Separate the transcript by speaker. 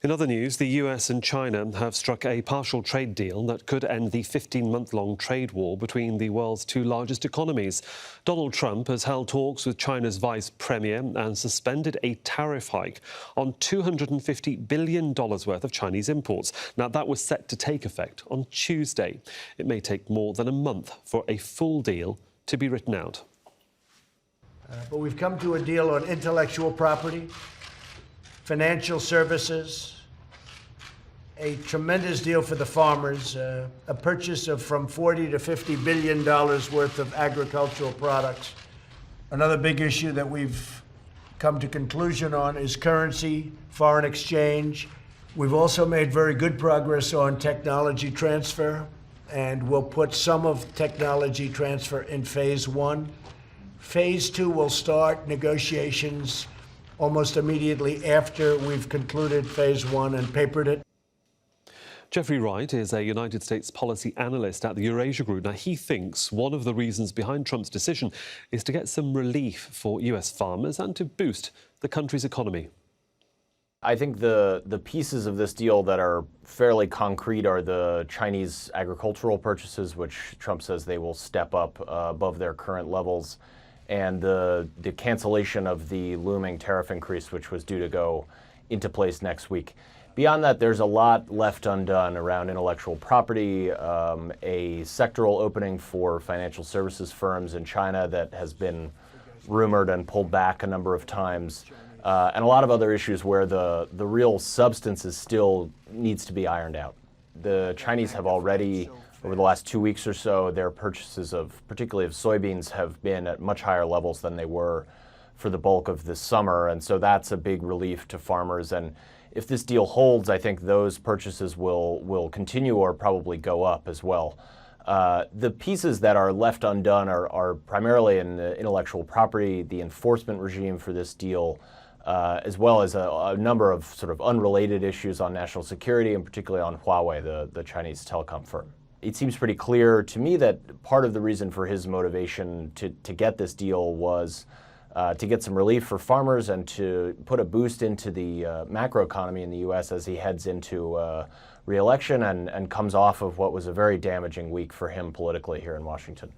Speaker 1: In other news, the US and China have struck a partial trade deal that could end the 15-month-long trade war between the world's two largest economies. Donald Trump has held talks with China's vice premier and suspended a tariff hike on $250 billion worth of Chinese imports. Now, that was set to take effect on Tuesday. It may take more than a month for a full deal to be written out.
Speaker 2: But we've come to a deal on intellectual property, financial services, a tremendous deal for the farmers, a purchase of from $40 to $50 billion worth of agricultural products. Another big issue that we've come to conclusion on is currency, foreign exchange. We've also made very good progress on technology transfer, and we'll put some of technology transfer in phase one. Phase two will start negotiations almost immediately after we've concluded phase one and papered it.
Speaker 1: Jeffrey Wright is a United States policy analyst at the Eurasia Group. Now, he thinks one of the reasons behind Trump's decision is to get some relief for US farmers and to boost the country's economy.
Speaker 3: I think the pieces of this deal that are fairly concrete are the Chinese agricultural purchases, which Trump says they will step up above their current levels, and the cancellation of the looming tariff increase, which was due to go into place next week. Beyond that, there's a lot left undone around intellectual property, a sectoral opening for financial services firms in China that has been rumored and pulled back a number of times, and a lot of other issues where the real substance is still needs to be ironed out. The Chinese have already, over the last 2 weeks or so, their purchases of, particularly of soybeans, have been at much higher levels than they were for the bulk of this summer, and so that's a big relief to farmers. And if this deal holds, I think those purchases will continue or probably go up as well. The pieces that are left undone are primarily in the intellectual property, the enforcement regime for this deal, as well as a number of sort of unrelated issues on national security, and particularly on Huawei, the Chinese telecom firm. It seems pretty clear to me that part of the reason for his motivation to get this deal was to get some relief for farmers and to put a boost into the macroeconomy in the U.S. as he heads into re-election and comes off of what was a very damaging week for him politically here in Washington.